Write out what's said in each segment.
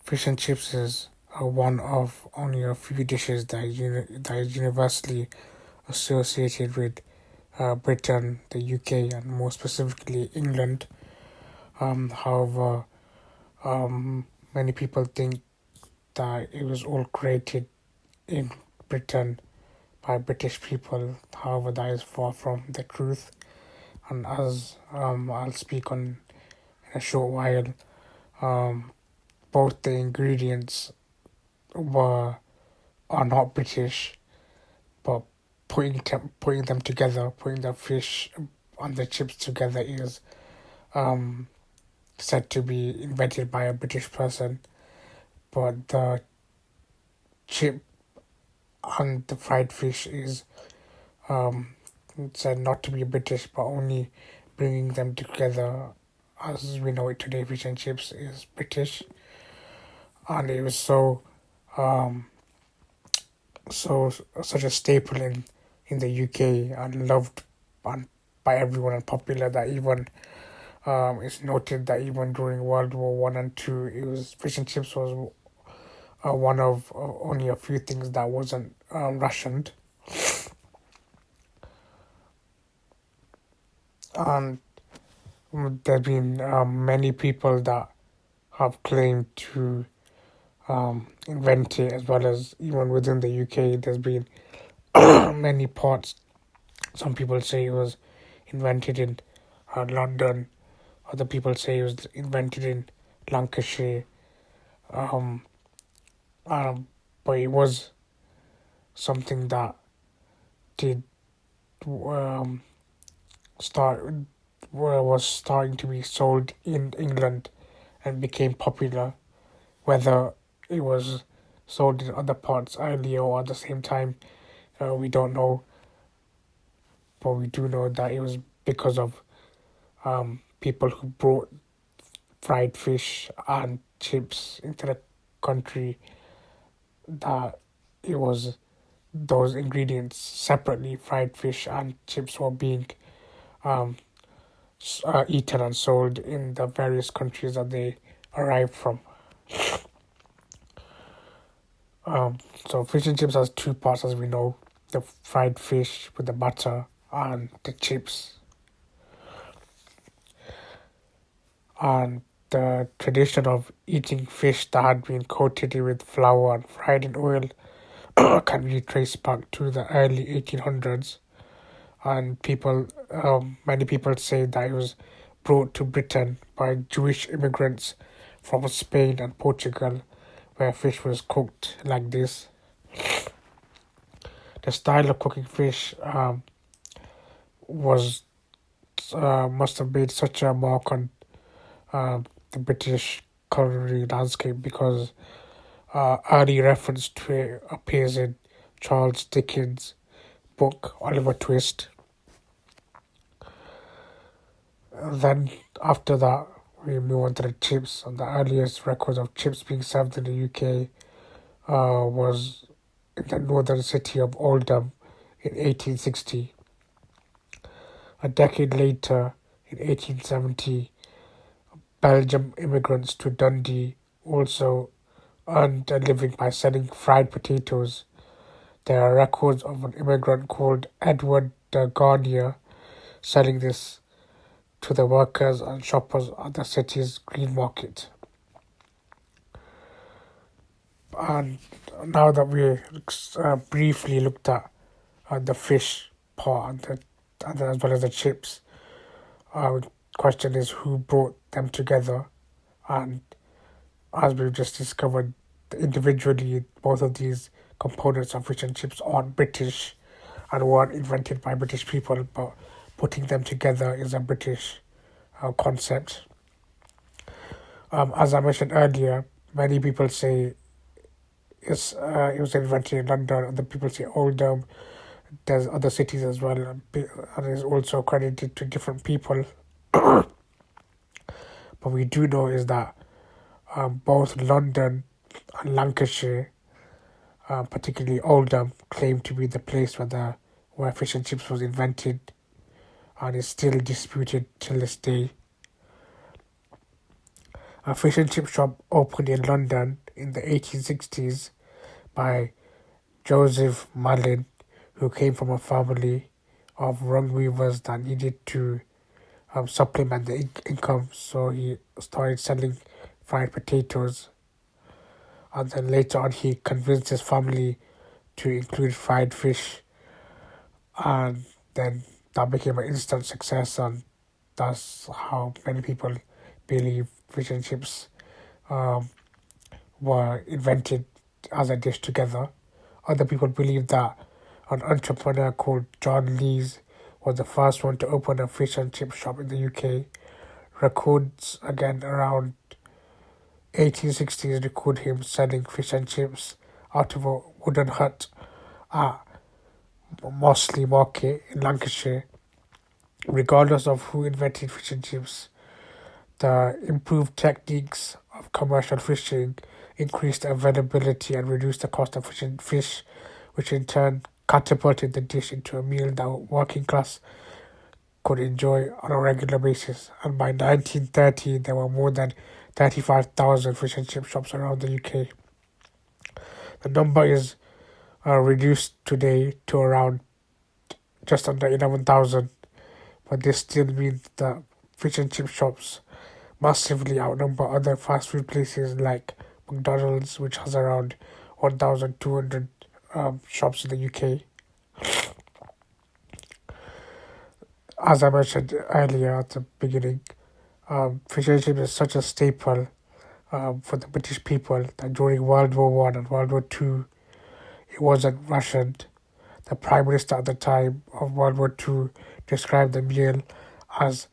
Fish and chips is one of only a few dishes that is universally associated with Britain, the UK, and more specifically England. However, many people think that it was all created in Britain by British people. However, that is far from the truth. And as I'll speak on in a short while, um, both the ingredients were are not British, but putting them together, putting the fish and the chips together is um, said to be invented by a British person. But the chip and the fried fish is um, said not to be British, but only bringing them together as we know it today. Fish and chips is British, and it was um, so such a staple in the UK and loved by everyone and popular that even it's noted that even during World War One and Two, it was fish and chips was one of only a few things that wasn't rationed, and there've been many people that have claimed to invent it, as well as even within the UK, there's been many parts. Some people say it was invented in London. Other people say it was invented in Lancashire. Um, um, but it was something that did um, start was starting to be sold in England and became popular. Whether it was sold in other parts earlier or at the same time, we don't know. But we do know that it was because of people who brought fried fish and chips into the country that it was those ingredients separately, fried fish and chips, were being um, eaten and sold in the various countries that they arrived from. Um, so fish and chips has two parts, as we know: the fried fish with the butter and the chips. And the tradition of eating fish that had been coated with flour and fried in oil can be traced back to the early 1800s. And many people say that it was brought to Britain by Jewish immigrants from Spain and Portugal, where fish was cooked like this. The style of cooking fish was must have made such a mark on the British culinary landscape because early reference to it appears in Charles Dickens' book Oliver Twist. Then after that, we move on to the chips. And the earliest records of chips being served in the UK was in the northern city of Oldham in 1860. A decade later, in 1870, Belgian immigrants to Dundee also earned a living by selling fried potatoes. There are records of an immigrant called Edward de Garnier selling this to the workers and shoppers at the city's green market. And now that we briefly looked at the fish part and as well as the chips, the question is who brought them together. And as we've just discovered, individually, both of these components of fish and chips aren't British and weren't invented by British people, but putting them together is a British concept. As I mentioned earlier, many people say it was invented in London, other people say Oldham. There's other cities as well, and is also credited to different people. But we do know is that both London and Lancashire, particularly Oldham, claim to be the place where fish and chips was invented, and is still disputed till this day. A fish and chip shop opened in London in the 1860s by Joseph Malin, who came from a family of rug weavers that needed to supplement the income, so he started selling fried potatoes. And then later on, he convinced his family to include fried fish, and then that became an instant success, and that's how many people believe fish and chips um, were invented as a dish together. Other people believe that an entrepreneur called John Lees was the first one to open a fish and chip shop in the UK. Records again around 1860s record him selling fish and chips out of a wooden hut at Mossley Market in Lancashire. Regardless of who invented fish and chips, the improved techniques of commercial fishing increased the availability and reduced the cost of fish, which in turn catapulted the dish into a meal that working class could enjoy on a regular basis. And by 1930, there were more than 35,000 fish and chip shops around the UK. The number is reduced today to around just under 11,000, but this still means that fish and chip shops massively outnumber other fast food places like McDonald's, which has around 1,200 shops in the UK. As I mentioned earlier at the beginning, fish and chips is such a staple for the British people that during World War One and World War Two, it wasn't rationed. The Prime Minister at the time of World War Two described the meal as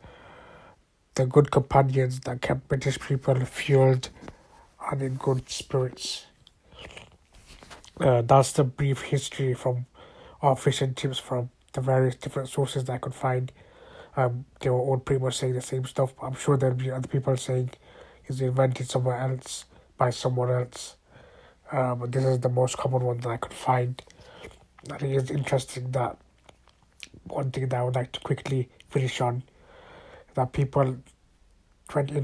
the good companions that kept British people fueled and in good spirits. That's the brief history from our fish and chips from the various different sources that I could find. They were all pretty much saying the same stuff, but I'm sure there'll be other people saying it's invented somewhere else by someone else. But this is the most common one that I could find. I think it's interesting that one thing that I would like to quickly finish on, that people in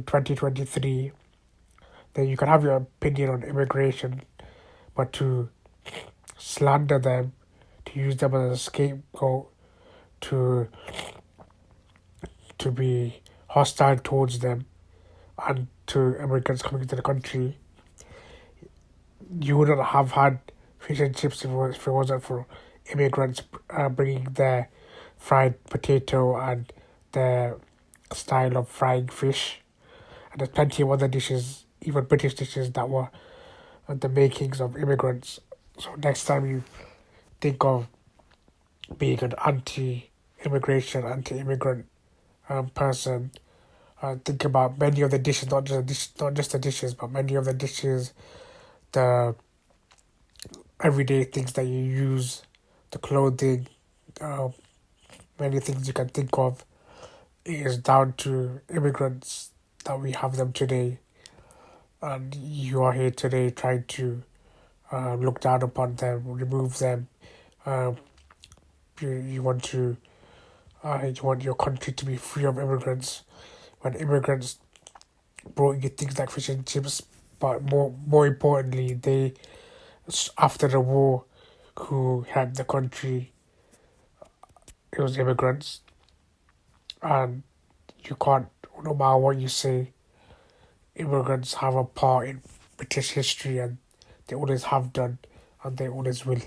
2023, that you can have your opinion on immigration, but to slander them, to use them as a scapegoat, to be hostile towards them and to immigrants coming into the country, you wouldn't have had fish and chips if it wasn't for immigrants bringing their fried potato and their style of frying fish. And there's plenty of other dishes, even British dishes, that were the makings of immigrants. So next time you think of being an anti-immigration, anti-immigrant person, think about many of the dishes, not just the dishes, but many of the dishes, the everyday things that you use, the clothing, uh, many things you can think of. It is down to immigrants that we have them today, and you are here today trying to look down upon them, remove them. Uh, you want to you want your country to be free of immigrants. When immigrants brought you things like fish and chips, but more importantly, they after the war, who had the country, it was immigrants, and you can't, no matter what you say, immigrants have a part in British history, and they always have done, and they always will.